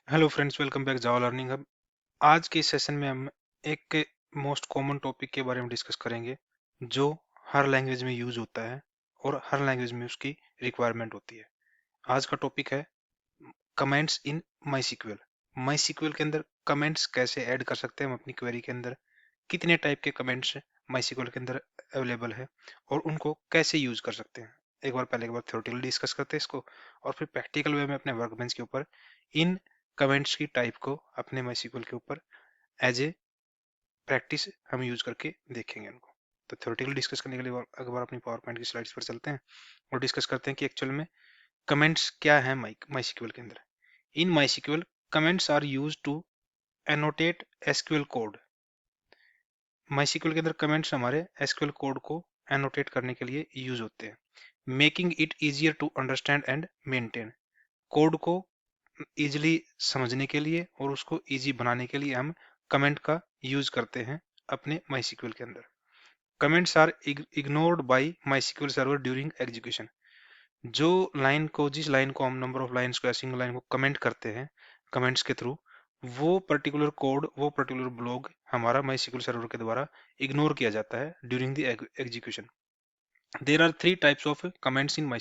Hello friends, welcome back जावा learning hub. आज के इस सेशन में हम एक मोस्ट कॉमन टॉपिक के बारे में डिस्कस करेंगे जो हर लैंग्वेज में यूज होता है और हर लैंग्वेज में उसकी रिक्वायरमेंट होती है। आज का टॉपिक है कमेंट्स इन माई सीक्वल के अंदर कमेंट्स कैसे ऐड कर सकते हैं हम अपनी क्वेरी के अंदर, कितने टाइप के कमेंट्स माई के अंदर अवेलेबल है और उनको कैसे यूज कर सकते हैं। एक बार थ्योरेटिकली डिस्कस करते हैं इसको और फिर प्रैक्टिकल वे में अपने वर्कबेंच के ऊपर इन कमेंट्स की टाइप को अपने माई के ऊपर एज ए प्रैक्टिस हम यूज करके देखेंगे उनको। तो थ्योरेटिकल डिस्कस करने के लिए एक बार अपनी पावर पॉइंट की स्लाइड्स पर चलते हैं और डिस्कस करते हैं कि एक्चुअल में कमेंट्स क्या है माई के अंदर। In my comments are use to annotate SQL code. My के अंदर कमेंट्स हमारे एसक्यूएल कोड को एनोटेट करने के लिए यूज होते हैं, making it easier to understand and maintain. Code को इजिली समझने के लिए और उसको इजी बनाने के लिए हम कमेंट का यूज करते हैं अपने माई के अंदर। Comments are ignored by my server during execution. जिस लाइन को हम नंबर ऑफ लाइन्स को या सिंगल लाइन को कमेंट करते हैं कमेंट्स के थ्रू, वो पर्टिकुलर कोड, वो पर्टिकुलर ब्लॉग हमारा माई सर्वर के द्वारा इग्नोर किया जाता है during the execution. There are three types of comments in my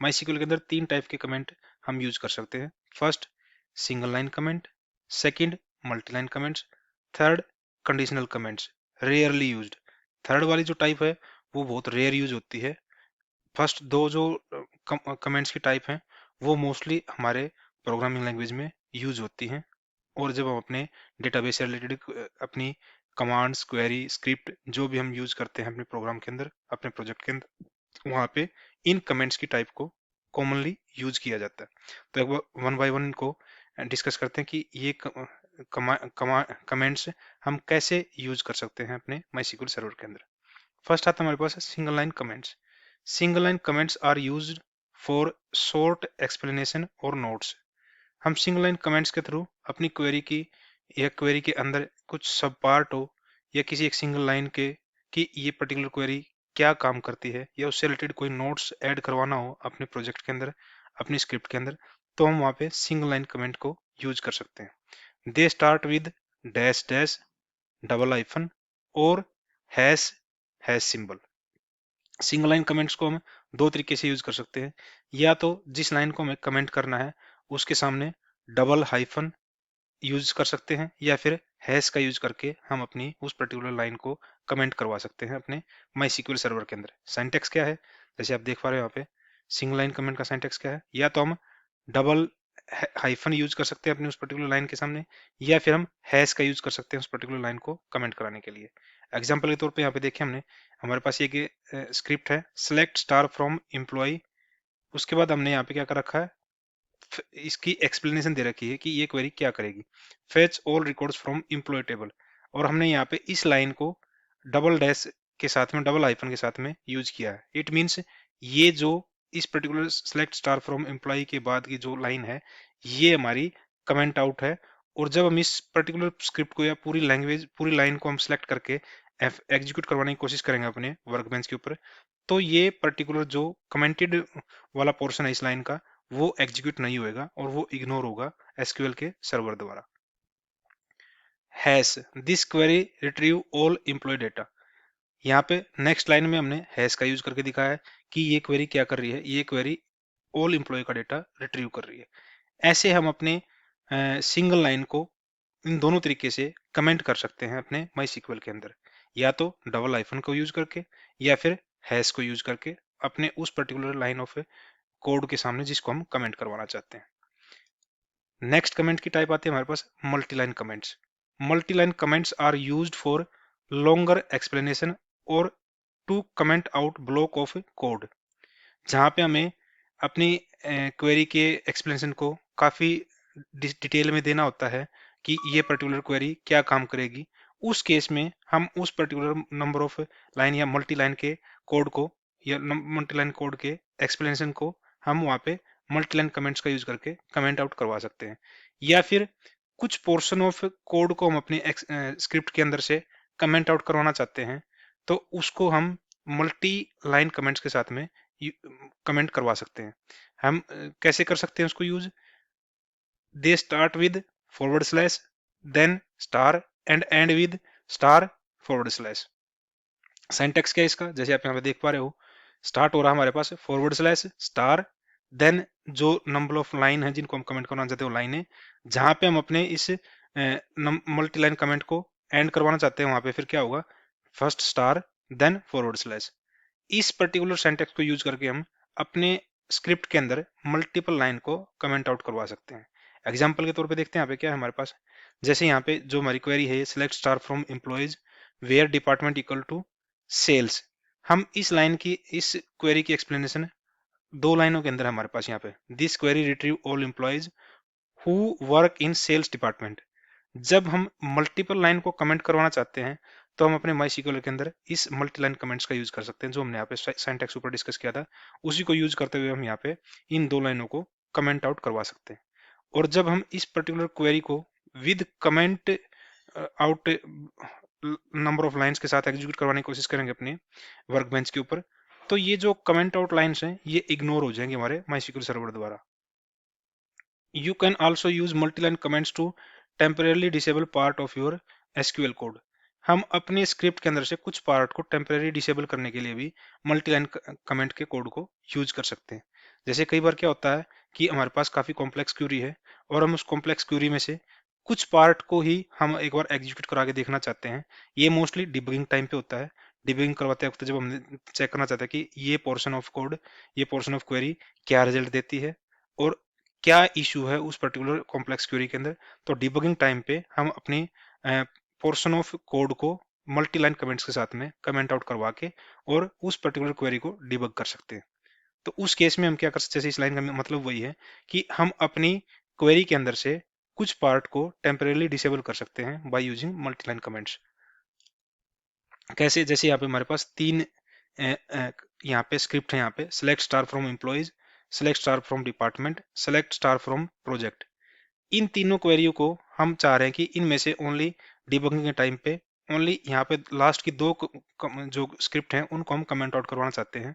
के अंदर तीन टाइप के कमेंट हम यूज कर सकते हैं। First, single line comment. Second, multi line comments. Third, conditional comments, rarely used. Third वाली जो टाइप है वो बहुत रेयर यूज होती है। फर्स्ट दो जो कमेंट्स की टाइप हैं वो मोस्टली हमारे प्रोग्रामिंग लैंग्वेज में यूज होती हैं, और जब हम अपने डेटाबेस से रिलेटेड अपनी कमांड्स, क्वेरी, स्क्रिप्ट जो भी हम यूज करते हैं अपने प्रोग्राम के अंदर, अपने प्रोजेक्ट के अंदर, वहाँ पे इन कमेंट्स की टाइप को कॉमनली यूज किया जाता है। तो एक बार वन बाय वन इनको डिस्कस करते हैं कि ये कमेंट्स हम कैसे यूज कर सकते हैं अपने माई सर्वर के अंदर। फर्स्ट आता है हमारे पास single line comments. Single line comments are used for short explanation और नोट्स। हम सिंगल लाइन कमेंट्स के थ्रू अपनी क्वेरी की या क्वेरी के अंदर कुछ सब पार्ट हो या किसी एक सिंगल लाइन के कि ये पर्टिकुलर क्वेरी क्या काम करती है या उससे रिलेटेड कोई नोट्स ऐड करवाना हो अपने प्रोजेक्ट के अंदर, अपनी स्क्रिप्ट के अंदर, तो हम वहाँ पे सिंगल लाइन कमेंट को यूज कर सकते हैं। They start with dash dash, double hyphen और hash hash symbol. Single line comments को हम दो तरीके से यूज कर सकते हैं। या तो जिस लाइन को हमें कमेंट करना है उसके सामने डबल हाइफन यूज कर सकते हैं, या फिर हैश का यूज करके हम अपनी उस पर्टिकुलर लाइन को कमेंट करवा सकते हैं अपने माई सर्वर के अंदर। सिंटैक्स क्या है, जैसे आप देख पा रहे हो यहाँ पे सिंगल लाइन कमेंट का सिंटैक्स क्या है। या तो हम डबल हाइफन यूज कर सकते हैं अपनी उस पर्टिकुलर लाइन के सामने, या फिर हम हैश का यूज कर सकते हैं उस पर्टिकुलर लाइन को कमेंट कराने के लिए। एग्जाम्पल के तौर पे यहाँ पे देखिए हमने, हमारे पास ये स्क्रिप्ट है सेलेक्ट स्टार फ्रॉम एम्प्लॉय। उसके बाद हमने यहाँ पे क्या कर रखा है, इसकी एक्सप्लेनेशन दे रखी है कि ये क्वेरी क्या करेगी। Fetch all records from employ table, और हमने यहाँ पे इस लाइन को डबल डैश के साथ में, डबल आइफन के साथ में यूज किया है। इट मीन्स ये जो इस particular select star from employ के बाद की जो लाइन है ये हमारी कमेंट आउट है। और जब हम इस पर्टिकुलर स्क्रिप्ट को या पूरी लैंग्वेज, पूरी लाइन को हम सेलेक्ट करके एग्जीक्यूट करवाने की कोशिश करेंगे अपने वर्कबेंच के ऊपर, तो ये पर्टिकुलर जो कमेंटेड वाला पोर्शन है इस लाइन का वो एग्जीक्यूट नहीं होएगा और वो इग्नोर होगा एसक्यूएल के सर्वर द्वारा। Hash this query retrieve all employ data. यहाँ पे नेक्स्ट लाइन में हमने हैश का यूज करके दिखाया है कि ये क्वेरी क्या कर रही है, ये क्वेरी ऑल एम्प्लॉय का डेटा रिट्रीव कर रही है। ऐसे हम अपने सिंगल लाइन को इन दोनों तरीके से कमेंट कर सकते हैं अपने माई के अंदर, या तो डबल आइफन को यूज करके या फिर हैश को यूज करके अपने उस पर्टिकुलर लाइन ऑफ कोड के सामने जिसको हम कमेंट करवाना चाहते हैं। नेक्स्ट कमेंट की टाइप आती है हमारे पास multi line comments. Multi line comments are used for longer explanation और to comment out block of code. जहाँ पे हमें अपनी क्वेरी के एक्सप्लेनेशन को काफी डिटेल में देना होता है कि ये पर्टिकुलर क्वेरी क्या काम करेगी। उस केस में हम उस पर्टिकुलर नंबर ऑफ लाइन या मल्टी लाइन के कोड को या मल्टी लाइन कोड के एक्सप्लेनेशन को हम वहाँ पे मल्टी लाइन कमेंट्स का यूज करके कमेंट आउट करवा सकते हैं। या फिर कुछ पोर्शन ऑफ कोड को हम अपने स्क्रिप्ट के अंदर से कमेंट आउट करवाना चाहते हैं, तो उसको हम मल्टी लाइन कमेंट्स के साथ में कमेंट करवा सकते हैं। हम कैसे कर सकते हैं उसको use, they start with forward slash, then star and end with star forward slash. Syntax क्या है इसका, जैसे आप यहाँ पे देख पा रहे हो, स्टार्ट हो रहा है हमारे पास फॉरवर्ड स्लैश स्टार, देन जो नंबर ऑफ लाइन है जिनको हम कमेंट करवाना चाहते हैं वो लाइन है, जहां पे हम अपने इस मल्टी लाइन कमेंट को एंड करवाना चाहते हैं वहां पे फिर क्या होगा, first star then forward slash. इस पर्टिकुलर सिंटैक्स को यूज करके हम अपने स्क्रिप्ट के अंदर मल्टीपल लाइन को कमेंट आउट करवा सकते हैं। एग्जाम्पल के तौर पे देखते हैं यहाँ पे क्या है हमारे पास, जैसे यहाँ पे जो हमारी क्वेरी है select star from employees where department equal to sales. हम इस लाइन की, इस क्वेरी की एक्सप्लेनेशन दो लाइनों के अंदर हमारे पास यहाँ पे, this query retrieve all employees who work in sales department. जब हम मल्टीपल लाइन को कमेंट करवाना चाहते हैं तो हम अपने माई सीक्वल के अंदर इस मल्टी लाइन कमेंट्स का यूज कर सकते हैं, जो हमने यहाँ पे सिंटैक्स ऊपर डिस्कस किया था, उसी को यूज करते हुए हम यहाँ पे इन दो लाइनों को कमेंट आउट करवा सकते हैं। और जब हम इस पर्टिकुलर क्वेरी को with comment out number of lines के साथ एग्जीक्यूट करवाने की कोशिश करेंगे अपने वर्क बेंच के ऊपर, तो ये जो कमेंट आउट लाइंस हैं ये इग्नोर हो जाएंगे हमारे माई सर्वर द्वारा। You can also use multi-line comments to temporarily disable part of your SQL code। हम अपने स्क्रिप्ट के अंदर से कुछ पार्ट को टेम्परेरी डिसेबल करने के लिए भी मल्टी लाइन कमेंट के कोड को यूज कर सकते हैं। जैसे कई बार क्या होता है कि हमारे पास काफी कॉम्प्लेक्स क्यूरी है और हम उस कॉम्प्लेक्स क्यूरी में से कुछ पार्ट को ही हम एक बार एग्जीक्यूट करा के देखना चाहते हैं। ये मोस्टली डिबगिंग टाइम पे होता है। डिबगिंग करवाते वक्त जब हम चेक करना चाहते हैं कि ये पोर्शन ऑफ कोड, ये पोर्शन ऑफ क्वेरी क्या रिजल्ट देती है और क्या इशू है उस पर्टिकुलर कॉम्प्लेक्स क्वेरी के अंदर, तो डिबगिंग टाइम पे हम अपनी पोर्शन ऑफ कोड को मल्टी लाइन कमेंट्स के साथ में कमेंट आउट करवा के और उस पर्टिकुलर क्वेरी को डिबग कर सकते हैं। तो उस केस में हम क्या कर सकते हैं, जैसे इस लाइन का मतलब वही है कि हम अपनी क्वेरी के अंदर से कुछ पार्ट को टेम्परेली डिसेबल कर सकते हैं by using multi line comments. कैसे, जैसे यहाँ पे हमारे पास तीन यहाँ पे स्क्रिप्ट है, यहाँ पे select star from employees, select star from department, select star from project. इन तीनों क्वेरियों को हम चाह रहे हैं कि इनमें से ओनली डिबगिंग के टाइम पे ओनली यहाँ पे लास्ट की दो जो स्क्रिप्ट हैं उनको हम कमेंट आउट करवाना चाहते हैं,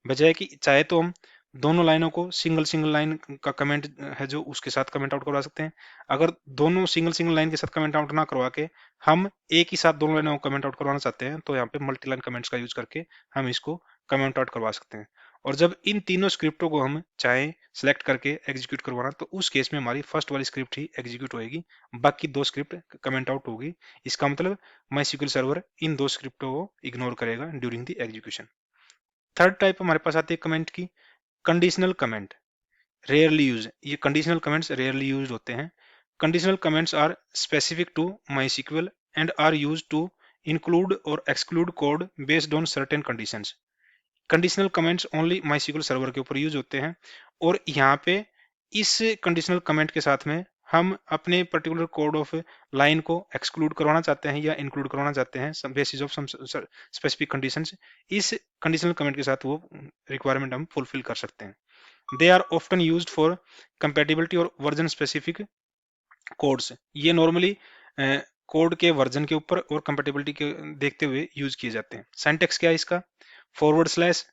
बजाय कि चाहे तो हम दोनों लाइनों को सिंगल सिंगल लाइन का कमेंट है जो उसके साथ कमेंट आउट करवा सकते हैं। अगर दोनों सिंगल सिंगल लाइन के साथ कमेंट आउट ना करवा के हम एक ही साथ दोनों लाइनों को कमेंट आउट करवाना चाहते हैं तो यहाँ पे मल्टी लाइन कमेंट्स का यूज करके हम इसको कमेंट आउट करवा सकते हैं। और जब इन तीनों स्क्रिप्टों को हम चाहे सिलेक्ट करके एग्जीक्यूट करवाना, तो उस केस में हमारी फर्स्ट वाली स्क्रिप्ट ही एग्जीक्यूट होगी, बाकी दो स्क्रिप्ट कमेंट आउट होगी। इसका मतलब माई सीक्वल सर्वर इन दो स्क्रिप्टों को इग्नोर करेगा during the execution. Third type हमारे पास आती है कमेंट की, कंडीशनल कमेंट। रेयरली यूज, ये कंडीशनल कमेंट्स रेयरली यूज होते हैं। Conditional comments are specific to MySQL and are use to include और exclude code based on certain conditions. Conditional comments only MySQL server के ऊपर use होते हैं और यहाँ पे इस कंडीशनल कमेंट के साथ में हम अपने पर्टिकुलर कोड ऑफ लाइन को एक्सक्लूड करवाना चाहते हैं या इंक्लूड करवाना चाहते हैं basis of some specific conditions, इस कंडीशनल कमेंट के साथ वो रिक्वायरमेंट हम फुलफिल कर सकते हैं। They are often used for compatibility और वर्जन स्पेसिफिक कोड्स। ये नॉर्मली कोड के वर्जन के ऊपर और कंपेटिबिलिटी के देखते हुए यूज किए जाते हैं। सिंटैक्स क्या है इसका, forward slash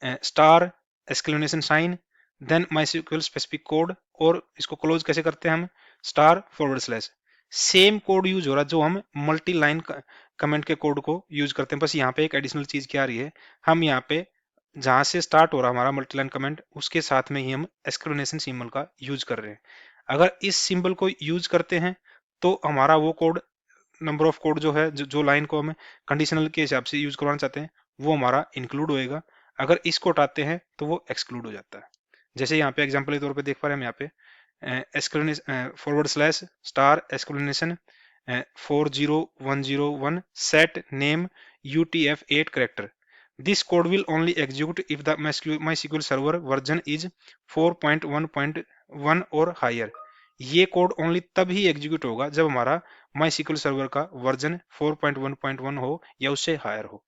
star exclamation sign then MySQL specific code, और इसको क्लोज कैसे करते हैं हम, star forward slash. Same code use हो रहा है जो हम मल्टी लाइन कमेंट के कोड को यूज करते हैं, बस यहाँ पे एक एडिशनल चीज क्या आ रही है, हम यहाँ पे जहां से स्टार्ट हो रहा है हमारा मल्टी लाइन कमेंट उसके साथ में ही हम एक्सक्लेमेशन सिंबल का यूज कर रहे हैं। अगर इस सिंबल को यूज करते हैं तो हमारा वो कोड, नंबर ऑफ कोड जो है, जो लाइन को हम कंडीशनल के हिसाब से यूज करवाना चाहते हैं वो हमारा इंक्लूड होएगा। अगर इसको हटाते हैं तो वो एक्सक्लूड हो जाता है। जैसे यहाँ पे एग्जांपल के तौर पे देख पा रहे हैं हम यहाँ पे forward slash star exclamation 40101 set name UTF-8 character, this code will only execute if the MySQL server version is 4.1.1 और हायर। ये कोड ओनली तब ही एग्जीक्यूट होगा जब हमारा MySQL सर्वर का वर्जन 4.1.1 हो या उससे हायर हो।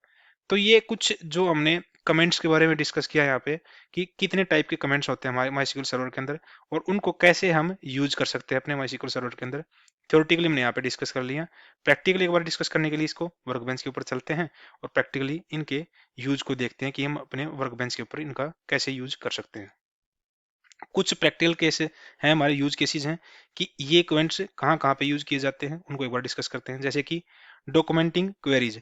तो ये कुछ जो हमने कमेंट्स के बारे में डिस्कस किया यहाँ पे कि कितने टाइप के कमेंट्स होते हैं हमारे MySQL सर्वर के अंदर और उनको कैसे हम यूज कर सकते हैं अपने MySQL सर्वर के अंदर। थ्योरेटिकली हमने यहाँ पे डिस्कस कर लिया, प्रैक्टिकली एक बार डिस्कस करने के लिए इसको वर्कबेंच के ऊपर चलते हैं और प्रैक्टिकली इनके यूज को देखते हैं कि हम अपने वर्कबेंच के ऊपर इनका कैसे यूज कर सकते हैं। कुछ प्रैक्टिकल केस हैं, हमारे यूज केसेस हैं कि ये कमेंट्स कहाँ कहाँ पे यूज किए जाते हैं, उनको एक बार डिस्कस करते हैं। जैसे कि डॉक्यूमेंटिंग क्वेरीज,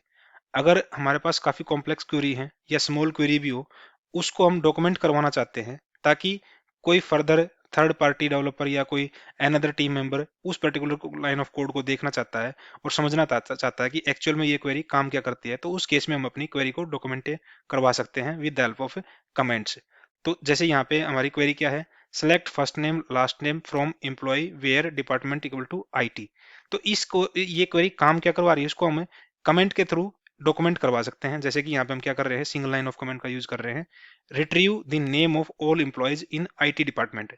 अगर हमारे पास काफी कॉम्प्लेक्स क्वेरी है या स्मॉल क्वेरी भी हो, उसको हम डॉक्यूमेंट करवाना चाहते हैं ताकि कोई फर्दर थर्ड पार्टी डेवलपर या कोई अनदर टीम मेंबर उस पर्टिकुलर लाइन ऑफ कोड को देखना चाहता है और समझना चाहता है कि एक्चुअल में ये क्वेरी काम क्या करती है, तो उस केस में हम अपनी क्वेरी को डॉक्यूमेंट करवा सकते हैं with the help of comments. तो जैसे यहाँ पे हमारी क्वेरी क्या है, select first name last name from employee where department equal to IT. तो इसको ये क्वेरी काम क्या करवा रही है, उसको हम कमेंट के थ्रू डॉक्यूमेंट करवा सकते हैं। जैसे कि यहाँ पे हम क्या कर रहे हैं, सिंगल लाइन ऑफ कमेंट का यूज कर रहे हैं, retrieve the name of all employees in IT department.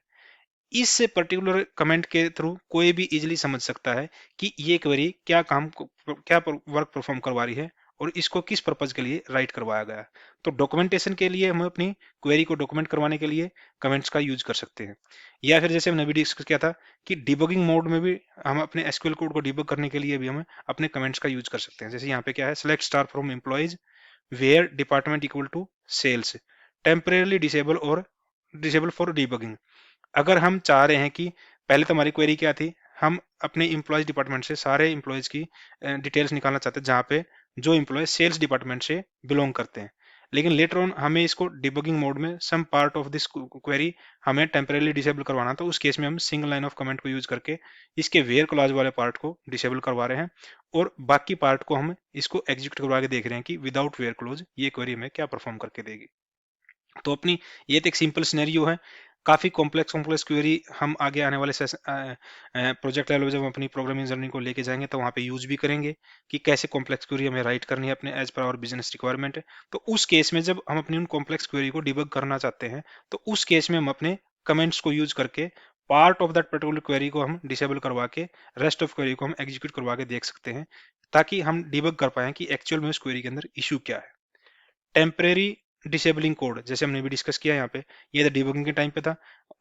इस पर्टिकुलर कमेंट के थ्रू कोई भी इजीली समझ सकता है कि ये क्वेरी क्या वर्क परफॉर्म करवा रही है और इसको किस पर्पज के लिए राइट करवाया गया है। तो डॉक्यूमेंटेशन के लिए हम अपनी क्वेरी को डॉक्यूमेंट करवाने के लिए कमेंट्स का यूज कर सकते हैं। या फिर जैसे हमने अभी डिस्कस किया था कि डिबगिंग मोड में भी हम अपने एसक्यूएल कोड को डिबग करने के लिए भी हम अपने कमेंट्स का यूज कर सकते हैं। जैसे यहाँ पे क्या है, select star from employees where department equal to sales temporarily disable और डिसेबल फॉर डिबगिंग। अगर हम चाह रहे हैं कि पहले तो हमारी क्वेरी क्या थी, हम अपने इम्प्लॉयज डिपार्टमेंट से सारे इम्प्लॉयज की डिटेल्स निकालना चाहते हैं जहाँ पे जो इम्प्लॉय सेल्स डिपार्टमेंट से बिलोंग करते हैं, लेकिन लेटर ऑन हमें इसको डिबगिंग मोड में some part of this query हमें टेम्परेली डिसेबल करवाना, तो उस केस में हम सिंगल लाइन ऑफ कमेंट को यूज करके इसके वेयर क्लॉज वाले पार्ट को डिसेबल करवा रहे हैं और बाकी पार्ट को हम इसको एग्जीक्यूट करवा के देख रहे हैं कि विदाउट वेयर क्लोज ये क्वेरी हमें क्या परफॉर्म करके देगी। तो अपनी ये तो एक सिंपल सिनेरियो है। काफी कॉम्प्लेक्स कॉम्प्लेक्स क्वेरी हम आगे आने वाले प्रोजेक्ट लेवल जब हम अपनी प्रोग्रामिंग जर्नी को लेके जाएंगे तो वहाँ पे यूज भी करेंगे कि कैसे कॉम्प्लेक्स क्वेरी हमें राइट करनी है अपने as per our business requirement है। तो उस केस में जब हम अपनी उन कॉम्प्लेक्स क्वेरी को डिबग करना चाहते हैं, तो उस केस में हम अपने कमेंट्स को यूज करके part of that particular query को हम डिसेबल करवा के रेस्ट ऑफ क्वेरी को हम एग्जीक्यूट करवा के देख सकते हैं, ताकि हम डिबग कर पाए कि एक्चुअल में उस क्वेरी के अंदर इशू क्या है। टेम्परेरी डिसेबलिंग कोड, जैसे हमने भी डिस्कस किया यहाँ पे, ये तो डिबगिंग के टाइम पे था।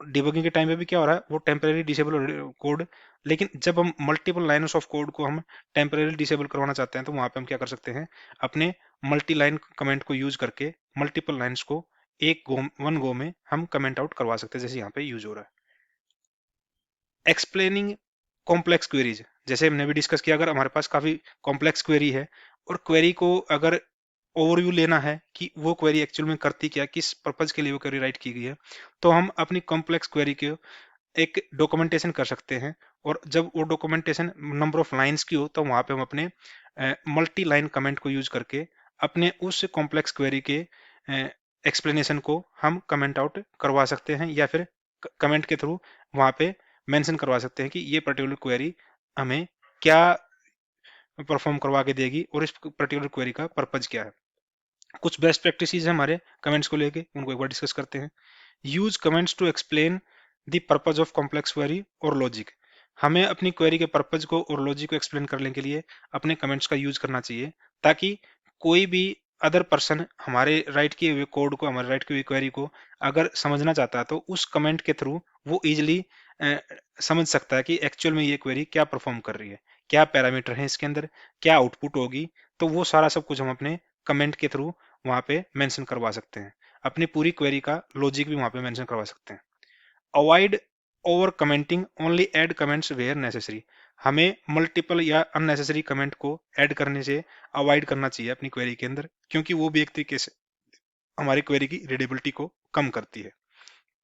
डिबगिंग के टाइम पे भी क्या हो रहा है, वो टेम्परेरी डिसेबल कोड, लेकिन जब हम मल्टीपल लाइन्स ऑफ कोड को हम टेम्परेरी डिसेबल करवाना चाहते हैं, तो वहां पे हम क्या कर सकते हैं, अपने मल्टी लाइन कमेंट को यूज करके मल्टीपल लाइन्स को एक गो वन गो में हम कमेंट आउट करवा सकते हैं, जैसे यहाँ पे यूज हो रहा है। एक्सप्लेनिंग कॉम्प्लेक्स क्वेरीज, जैसे हमने भी डिस्कस किया, अगर हमारे पास काफी कॉम्प्लेक्स क्वेरी है और क्वेरी को अगर ओवरव्यू लेना है कि वो क्वेरी एक्चुअल में करती क्या, किस पर्पज के लिए वो क्वेरी राइट की गई है, तो हम अपनी कॉम्प्लेक्स क्वेरी को एक डॉक्यूमेंटेशन कर सकते हैं। और जब वो डॉक्यूमेंटेशन नंबर ऑफ लाइंस की हो, तो वहां पे हम अपने मल्टी लाइन कमेंट को यूज करके अपने उस कॉम्प्लेक्स क्वेरी के एक्सप्लेनेशन को हम कमेंट आउट करवा सकते हैं, या फिर कमेंट के थ्रू वहां पे मेंशन करवा सकते हैं कि ये पर्टिकुलर क्वेरी हमें क्या परफॉर्म करवा के देगी और इस पर्टिकुलर क्वेरी का पर्पज क्या है। कुछ बेस्ट प्रैक्टिसेस है हमारे कमेंट्स को लेके, उनको एक बार डिस्कस करते हैं। Use comments to explain the purpose of complex query और लॉजिक। हमें अपनी क्वेरी के पर्पज को और लॉजिक को एक्सप्लेन करने के लिए अपने कमेंट्स का यूज करना चाहिए, ताकि कोई भी अदर पर्सन हमारे राइट किए हुए कोड को, हमारे राइट की हुई क्वेरी को अगर समझना चाहता है, तो उस कमेंट के थ्रू वो इजिली समझ सकता है कि एक्चुअल में ये क्वेरी क्या परफॉर्म कर रही है, क्या पैरामीटर है इसके अंदर, क्या आउटपुट होगी। तो वो सारा सब कुछ हम अपने कमेंट के थ्रू वहां पे मेंशन करवा सकते हैं, अपनी पूरी क्वेरी का लॉजिक भी वहां पे मेंशन करवा सकते हैं। Avoid over commenting, only add comments where necessary. हमें मल्टीपल या अननेसेसरी कमेंट को ऐड करने से अवॉइड करना चाहिए अपनी क्वेरी के अंदर, क्योंकि वो भी एक तरीके से हमारी क्वेरी की रीडेबिलिटी को कम करती है।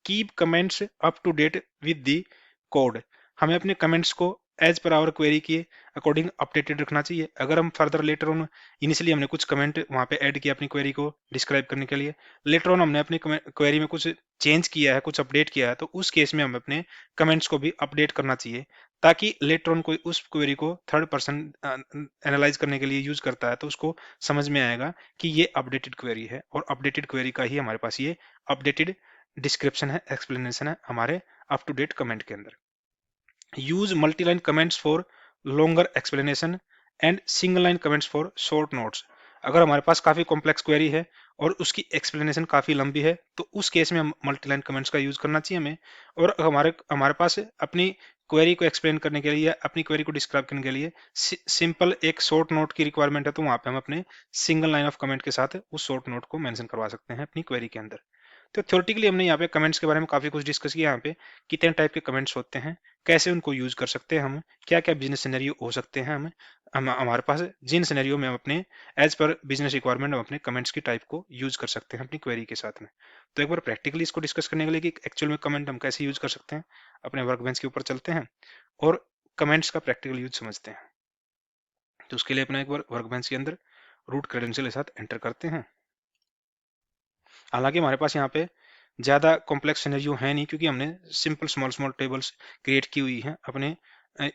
Keep comments up to date with the code. हमें अपने कमेंट्स को एज पर आवर क्वेरी के अकॉर्डिंग अपडेटेड रखना चाहिए। अगर हम फर्दर लेटर ऑन, इनिशियली हमने कुछ कमेंट वहां पे ऐड किया अपनी क्वेरी को डिस्क्राइब करने के लिए, लेटर ऑन हमने अपनी क्वेरी में कुछ चेंज किया है, कुछ अपडेट किया है, तो उस केस में हम अपने कमेंट्स को भी अपडेट करना चाहिए, ताकि लेटर ऑन कोई उस क्वेरी को थर्ड पर्सन एनालाइज करने के लिए यूज करता है, तो उसको समझ में आएगा कि ये अपडेटेड क्वेरी है और अपडेटेड क्वेरी का ही हमारे पास ये अपडेटेड डिस्क्रिप्शन है, एक्सप्लेनेशन है हमारे अप टू डेट कमेंट के अंदर। Use multi line comments for longer explanation and single line comments for short notes. अगर हमारे पास काफी कॉम्प्लेक्स क्वेरी है और उसकी एक्सप्लेनेशन काफी लंबी है, तो उस केस में हम मल्टी लाइन कमेंट्स का यूज करना चाहिए हमें। और हमारे हमारे पास अपनी क्वेरी को एक्सप्लेन करने के लिए या अपनी क्वेरी को डिस्क्राइब करने के लिए सिंपल एक शॉर्ट नोट की रिक्वायरमेंट है, तो वहां पे हम अपने सिंगल लाइन ऑफ कमेंट के साथ उस शॉर्ट नोट को मेंशन करवा सकते हैं अपनी क्वेरी के अंदर। तो थ्योरेटिकली हमने यहाँ पे कमेंट्स के बारे में काफी कुछ डिस्कस किया यहाँ पे, कितने टाइप के कमेंट्स होते हैं, कैसे उनको यूज कर सकते हैं हम, क्या क्या बिजनेस सिनेरियो हो सकते हैं हम हमारे पास, जिन सिनेरियो में हम अपने एज पर बिजनेस रिक्वायरमेंट हम अपने कमेंट्स की टाइप को यूज कर सकते हैं अपनी क्वेरी के साथ में। तो एक बार प्रैक्टिकली इसको डिस्कस करने के लिए कि एक्चुअल में कमेंट हम कैसे यूज कर सकते हैं, अपने वर्क बेंच के ऊपर चलते हैं और कमेंट्स का प्रैक्टिकल यूज समझते हैं। तो उसके लिए अपना एक बार वर्क बेंच के अंदर रूट क्रेडेंशियल के साथ एंटर करते हैं। हालांकि हमारे पास यहाँ पे ज़्यादा कॉम्प्लेक्स सिनेरियो है नहीं, क्योंकि हमने simple small small tables create की हुई हैं अपने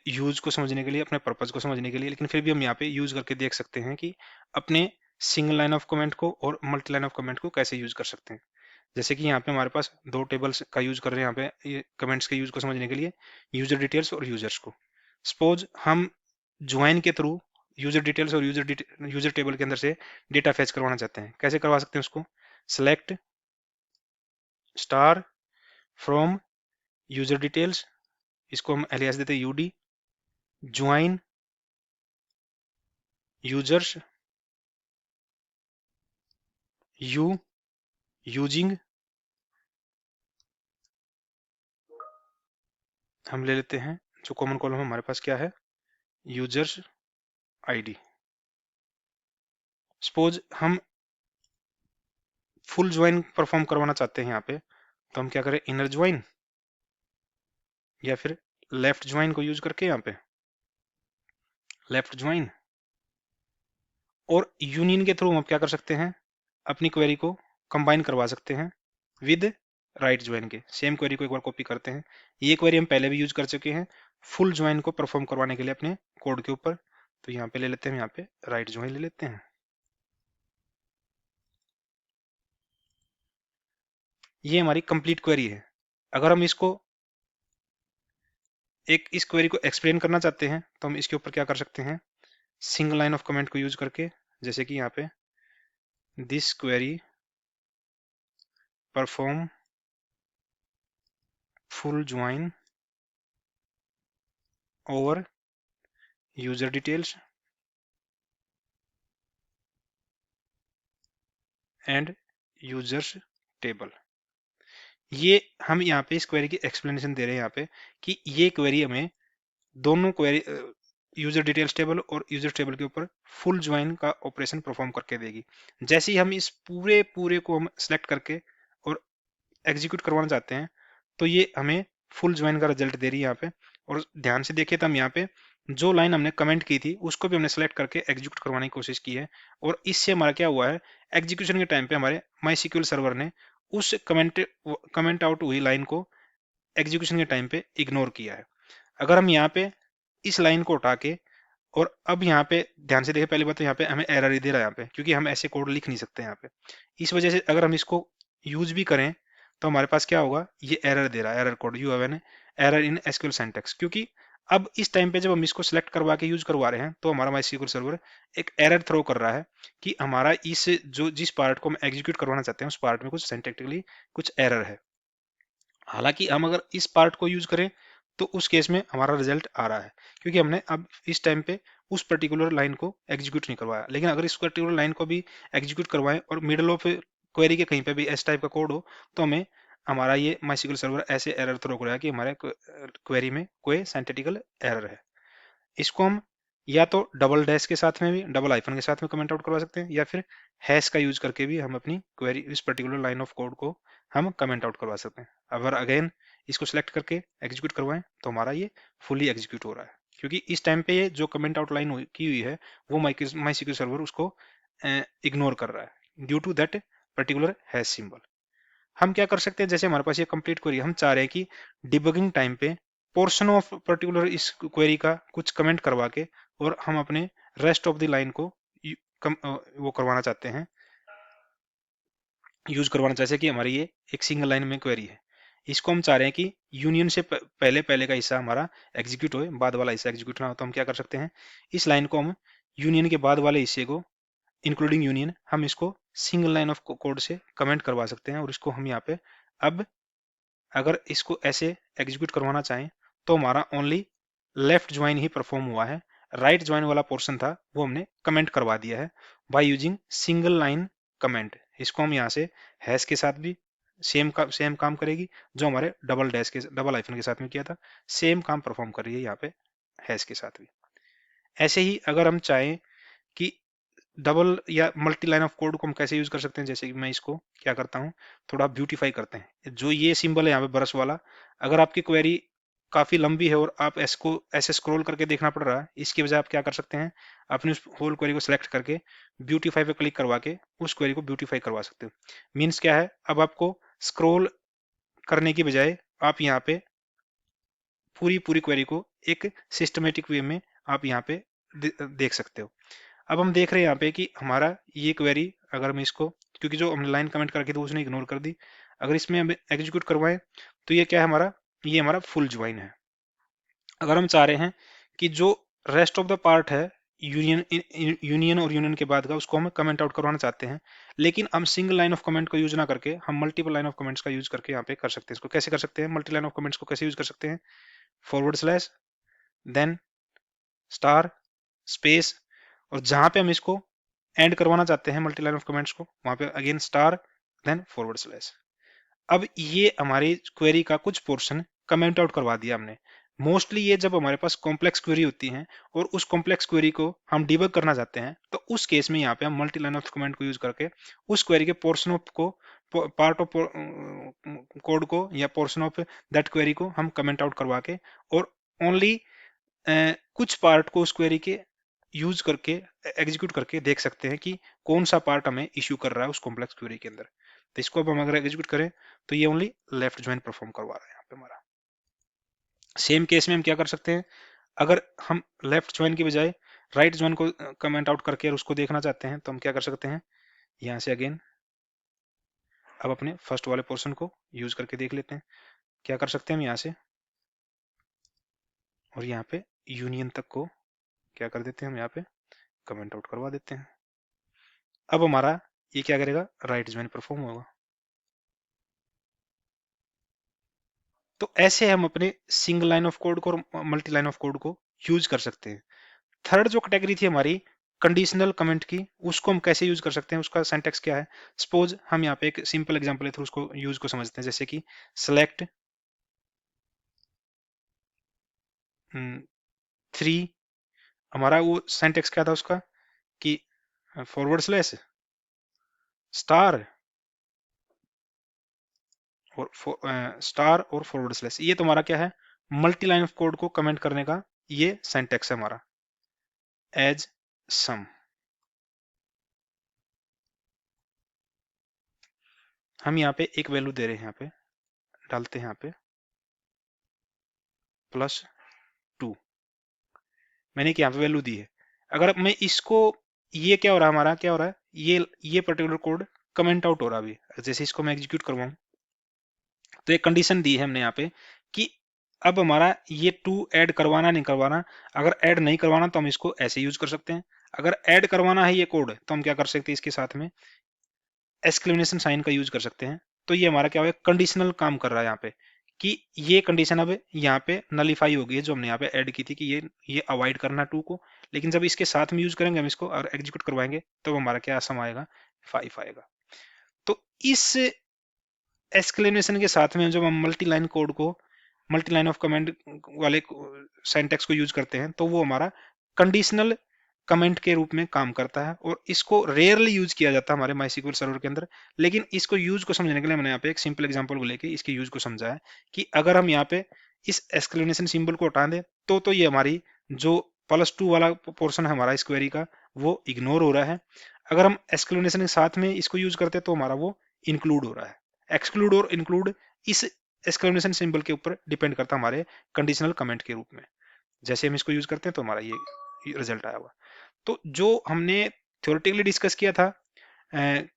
यूज को समझने के लिए, अपने पर्पज को समझने के लिए। लेकिन फिर भी हम यहाँ पे यूज करके देख सकते हैं कि अपने सिंगल लाइन ऑफ कमेंट को और मल्टी लाइन ऑफ कमेंट को कैसे यूज कर सकते हैं। जैसे कि यहाँ पे हमारे पास दो टेबल्स का यूज कर रहे हैं यहाँ पे कमेंट्स के यूज को समझने के लिए, यूजर डिटेल्स और यूजर्स को। सपोज हम ज्वाइन के थ्रू यूजर डिटेल्स और यूजर टेबल के अंदर से डेटा फैच करवाना चाहते हैं। कैसे करवा सकते हैं उसको? Select star from user details, इसको हम एलियास देते हैं UD, join users u using, हम ले लेते हैं जो कॉमन कॉलम हमारे पास क्या है, यूजर्स आईडी। सपोज हम फुल ज्वाइन परफॉर्म करवाना चाहते हैं यहाँ पे, तो हम क्या करें, इनर ज्वाइन या फिर लेफ्ट ज्वाइन को यूज करके यहाँ पे लेफ्ट ज्वाइन, और यूनियन के थ्रू हम क्या कर सकते हैं, अपनी क्वेरी को कंबाइन करवा सकते हैं विद राइट ज्वाइन के। सेम क्वेरी को एक बार कॉपी करते हैं, ये क्वेरी हम पहले भी यूज कर चुके हैं फुल ज्वाइन को परफॉर्म करवाने के लिए अपने कोड के ऊपर। तो यहाँ पे ले लेते हैं, यहाँ पे राइट ज्वाइन ले लेते हैं। ये हमारी कंप्लीट क्वेरी है। अगर हम इसको इस क्वेरी को एक्सप्लेन करना चाहते हैं तो हम इसके ऊपर क्या कर सकते हैं, सिंगल लाइन ऑफ कमेंट को यूज करके, जैसे कि यहाँ पे this query perform full join over user details and users table. ये हम यहाँ पे इस क्वेरी की एक्सप्लेनेशन दे रहे हैं यहाँ पे कि ये क्वेरी हमें दोनों क्वेरी यूजर डिटेल्स टेबल और यूजर टेबल के ऊपर फुल ज्वाइन का ऑपरेशन परफॉर्म करके देगी। जैसे ही हम इस पूरे पूरे को हम सेलेक्ट करके और एग्जीक्यूट करवाना चाहते हैं तो ये हमें फुल ज्वाइन का रिजल्ट दे रही है यहाँ पे। और ध्यान से देखिए तो हम यहाँ पे जो लाइन हमने कमेंट की थी उसको भी हमने सेलेक्ट करके एग्जीक्यूट करवाने की कोशिश की है, और इससे हमारा क्या हुआ है, एग्जीक्यूशन के टाइम पे हमारे MySQL सर्वर ने उस कमेंट आउट हुई लाइन को एग्जीक्यूशन के टाइम पे इग्नोर किया है। अगर हम यहाँ पे इस लाइन को उठा के और अब यहाँ पे ध्यान से देखें, पहली बात तो यहाँ पे हमें एरर ही दे रहा है यहाँ पे, क्योंकि हम ऐसे कोड लिख नहीं सकते यहाँ पे। इस वजह से अगर हम इसको यूज भी करें तो हमारे पास क्या होगा, ये एरर दे रहा है, error code you have an error in SQL syntax. क्योंकि अब इस टाइम पे जब हम इसको सिलेक्ट करवा के यूज करवा रहे हैं तो हमारा MySQL सर्वर एक एरर थ्रो कर रहा है कि हमारा इस जो जिस पार्ट को हम एग्जीक्यूट करवाना चाहते हैं उस पार्ट में कुछ सिंटैक्टिकली कुछ एरर है। हालांकि हम अगर इस पार्ट को यूज करें तो उस केस में हमारा रिजल्ट आ रहा है, क्योंकि हमने अब इस टाइम पे उस पर्टिकुलर लाइन को एग्जीक्यूट नहीं करवाया। लेकिन अगर इस पर्टिकुलर लाइन को भी एग्जीक्यूट करवाएं और मिडल ऑफ क्वेरी के कहीं पे भी इस टाइप का कोड हो तो हमें हमारा ये MySQL सर्वर ऐसे एरर थ्रो कर रहा है कि हमारे क्वेरी में कोई सिंटैक्टिकल एरर है। इसको हम या तो डबल डैश के साथ में भी, डबल आइफन के साथ में कमेंट आउट करवा सकते हैं, या फिर हैश का यूज करके भी हम अपनी क्वेरी इस पर्टिकुलर लाइन ऑफ कोड को हम कमेंट आउट करवा सकते हैं। अगर अगेन इसको सिलेक्ट करके एग्जीक्यूट करवाएं तो हमारा ये फुली एग्जीक्यूट हो रहा है, क्योंकि इस टाइम पे ये जो कमेंट आउट लाइन की हुई है वो MySQL सर्वर उसको इग्नोर कर रहा है due to that particular hash symbol. हम क्या कर सकते हैं, जैसे हमारे पास ये कंप्लीट क्वेरी, हम चाह रहे हैं कि डिबगिंग टाइम पे पोर्शन ऑफ पर्टिकुलर इस क्वेरी का कुछ कमेंट करवा के और हम अपने रेस्ट ऑफ द लाइन को वो करवाना चाहते हैं, यूज करवाना चाहते हैं कि हमारी ये एक सिंगल लाइन में क्वेरी है। इसको हम चाह रहे हैं कि यूनियन से पहले पहले का हिस्सा हमारा एग्जीक्यूट हो, बाद वाला हिस्सा एग्जीक्यूट ना हो। तो हम क्या कर सकते हैं, इस लाइन को हम यूनियन के बाद वाले हिस्से को इंक्लूडिंग यूनियन हम इसको सिंगल लाइन ऑफ कोड से कमेंट करवा सकते हैं। और इसको हम यहाँ पे अब अगर इसको ऐसे एग्जीक्यूट करवाना चाहें तो हमारा ओनली लेफ्ट ज्वाइन ही परफॉर्म हुआ है, राइट ज्वाइन वाला पोर्शन था वो हमने कमेंट करवा दिया है by using single line comment. इसको हम यहाँ से हैश के साथ भी सेम काम करेगी जो हमारे डबल आइफन के साथ में किया था, सेम काम परफॉर्म कर रही है यहाँ पे हैश के साथ भी। ऐसे ही अगर हम चाहें कि डबल या मल्टी लाइन ऑफ कोड को हम कैसे यूज कर सकते हैं, जैसे कि मैं इसको क्या करता हूँ, थोड़ा ब्यूटीफाई करते हैं। जो ये सिंबल है यहाँ पे ब्रश वाला, अगर आपकी क्वेरी काफी लंबी है और आप इसको ऐसे स्क्रॉल करके देखना पड़ रहा है, इसकी वजह आप क्या कर सकते हैं, अपनी उस होल क्वेरी को सिलेक्ट करके ब्यूटीफाई पे क्लिक करवा के उस क्वेरी को ब्यूटीफाई करवा सकते हो। मीन्स क्या है, अब आपको स्क्रॉल करने की बजाय आप यहाँ पे पूरी पूरी क्वेरी को एक सिस्टमेटिक वे में आप यहाँ पे देख सकते हो। अब हम देख रहे हैं यहाँ पे कि हमारा ये क्वेरी, अगर हम इसको, क्योंकि जो हमने लाइन कमेंट करके थी उसने इग्नोर कर दी, अगर इसमें हम एग्जीक्यूट करवाएं तो ये क्या है हमारा, ये हमारा फुल ज्वाइन है। अगर हम चाह रहे हैं कि जो रेस्ट ऑफ द पार्ट है यूनियन और यूनियन के बाद का, उसको हम कमेंट आउट करवाना चाहते हैं, लेकिन हम सिंगल लाइन ऑफ कमेंट को यूज ना करके हम मल्टीपल लाइन ऑफ कमेंट्स का यूज करके यहाँ पे कर सकते हैं। इसको कैसे कर सकते हैं, मल्टी लाइन ऑफ कमेंट्स को कैसे यूज कर सकते हैं, forward slash then star space, और जहां पे हम इसको एंड करवाना चाहते हैं मल्टी लाइन ऑफ कमेंट्स को, वहां पे again star then forward slash. अब ये हमारी क्वेरी का कुछ पोर्शन कमेंट आउट करवा दिया हमने। मोस्टली ये जब हमारे पास कॉम्प्लेक्स क्वेरी होती है और उस कॉम्प्लेक्स क्वेरी को हम डिबग करना चाहते हैं, तो उस केस में यहाँ पे हम मल्टी लाइन ऑफ कमेंट को यूज करके उस क्वेरी के पोर्शन ऑफ को, पार्ट ऑफ कोड को या पोर्शन ऑफ दैट क्वेरी को हम कमेंट आउट करवा के और ओनली कुछ पार्ट को उस क्वेरी के यूज करके एग्जीक्यूट करके देख सकते हैं कि कौन सा पार्ट हमें इश्यू कर रहा है उस कॉम्प्लेक्स क्वेरी के अंदर। तो इसको अब हम अगर एग्जीक्यूट करें तो ये ओनली लेफ्ट ज्वाइन परफॉर्म करवा रहा है यहाँ पे हमारा। सेम केस में हम क्या कर सकते हैं, अगर हम लेफ्ट ज्वाइन की बजाय राइट ज्वाइन को कमेंट आउट करके और उसको देखना चाहते हैं, तो हम क्या कर सकते हैं, यहाँ से अगेन अब अपने फर्स्ट वाले पोर्शन को यूज करके देख लेते हैं। क्या कर सकते हैं हम यहाँ से, और यहाँ पे यूनियन तक को क्या कर देते हैं हम यहाँ पे कमेंट आउट करवा देते हैं। अब हमारा ये क्या करेगा, राइट ज्वाइन परफॉर्म होगा। तो ऐसे हम अपने सिंगल लाइन ऑफ कोड को और मल्टी लाइन ऑफ कोड को यूज कर सकते हैं। थर्ड जो कैटेगरी थी हमारी कंडीशनल कमेंट की, उसको हम कैसे यूज कर सकते हैं, उसका सिंटैक्स क्या है। सपोज हम यहाँ पे एक सिंपल एग्जांपल लेते हैं, उसको यूज को समझते हैं, जैसे कि सेलेक्ट 3, हमारा वो सिंटैक्स क्या था उसका कि फॉरवर्ड स्लैश स्टार और स्टार और फॉरवर्ड स्लैश, ये तुम्हारा क्या है, मल्टी लाइन ऑफ कोड को कमेंट करने का ये सिंटैक्स है हमारा, एज सम। हम यहाँ पे एक वैल्यू दे रहे हैं, यहाँ पे डालते हैं यहाँ पे +2, मैंने यहाँ पे वैल्यू दी है। अगर मैं इसको, ये क्या हो रहा है हमारा, क्या हो रहा है, ये पर्टिकुलर कोड कमेंट आउट हो रहा है अभी। जैसे इसको मैं एग्जीक्यूट करवाऊं तो एक कंडीशन दी है हमने यहाँ पे कि अब हमारा ये 2 ऐड करवाना नहीं करवाना। अगर ऐड नहीं करवाना तो हम इसको ऐसे यूज कर सकते हैं, अगर ऐड करवाना है ये कोड तो हम क्या कर सकते हैं, इसके साथ में एक्सक्लेमेशन साइन का यूज कर सकते हैं। तो ये हमारा क्या हो गया, कंडीशनल काम कर रहा है यहाँ पे कि ये कंडीशन अब यहाँ पे नलीफाई हो गई है जो हमने यहाँ पे ऐड की थी कि ये अवॉइड करना 2 को। लेकिन जब इसके साथ में यूज करेंगे हम इसको और एग्जीक्यूट करवाएंगे तो हमारा क्या सम आएगा, 5 आएगा। तो इस एक्सक्लेमेशन के साथ में जब हम मल्टी लाइन कोड को, मल्टी लाइन ऑफ कमेंट वाले सिंटैक्स को यूज करते हैं, तो वो हमारा कंडीशनल कमेंट के रूप में काम करता है और इसको रेयरली यूज किया जाता है हमारे माईसीक्वल सर्वर के अंदर। लेकिन इसको यूज को समझने के लिए मैंने यहाँ पे एक सिंपल एग्जांपल को लेके इसके यूज को समझा है कि अगर हम यहाँ पे इस एक्सक्लेमेशन सिंबल को हटा दें तो ये हमारी जो +2 वाला पोर्शन है हमारा इस क्वेरी का वो इग्नोर हो रहा है। अगर हम एक्सक्लेमेशन के साथ में इसको यूज करते हैं तो हमारा वो इंक्लूड हो रहा है। एक्सक्लूड और इंक्लूड इस एक्सक्लेमेशन सिंबल के ऊपर डिपेंड करता है हमारे कंडीशनल कमेंट के रूप में। जैसे हम इसको यूज करते हैं तो हमारा ये रिजल्ट आया हुआ। तो जो हमने थ्योरेटिकली डिस्कस किया था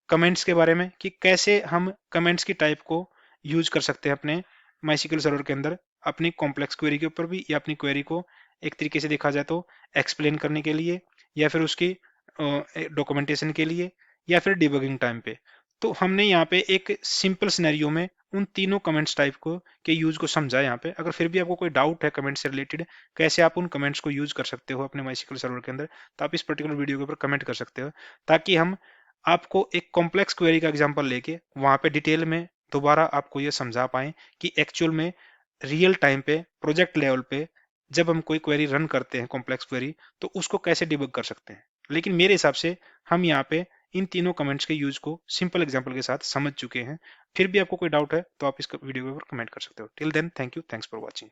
कमेंट्स के बारे में कि कैसे हम कमेंट्स की टाइप को यूज कर सकते हैं अपने माईसीक्वल सर्वर के अंदर अपनी कॉम्प्लेक्स क्वेरी के ऊपर भी, या अपनी क्वेरी को एक तरीके से देखा जाए तो एक्सप्लेन करने के लिए, या फिर उसकी डॉक्यूमेंटेशन के लिए, या फिर डिबगिंग टाइम पे। तो हमने यहाँ पे एक सिंपल सिनेरियो में उन तीनों कमेंट्स टाइप को के यूज को समझा यहाँ पे। अगर फिर भी आपको कोई डाउट है कमेंट से रिलेटेड कैसे आप उन कमेंट्स को यूज कर सकते हो अपने माईसीक्वल सर्वर के अंदर, तो आप इस पर्टिकुलर वीडियो के ऊपर कमेंट कर सकते हो, ताकि हम आपको एक कॉम्प्लेक्स क्वेरी का एग्जांपल लेके वहां पे डिटेल में दोबारा आपको ये समझा पाए कि एक्चुअल में रियल टाइम पे प्रोजेक्ट लेवल पे जब हम कोई क्वेरी रन करते हैं, कॉम्प्लेक्स क्वेरी, तो उसको कैसे डिबग कर सकते हैं। लेकिन मेरे हिसाब से हम यहाँ पे इन तीनों कमेंट्स के यूज को सिंपल एग्जांपल के साथ समझ चुके हैं। फिर भी आपको कोई डाउट है तो आप इस वीडियो के ऊपर कमेंट कर सकते हो। Till then, thank you, thanks for watching.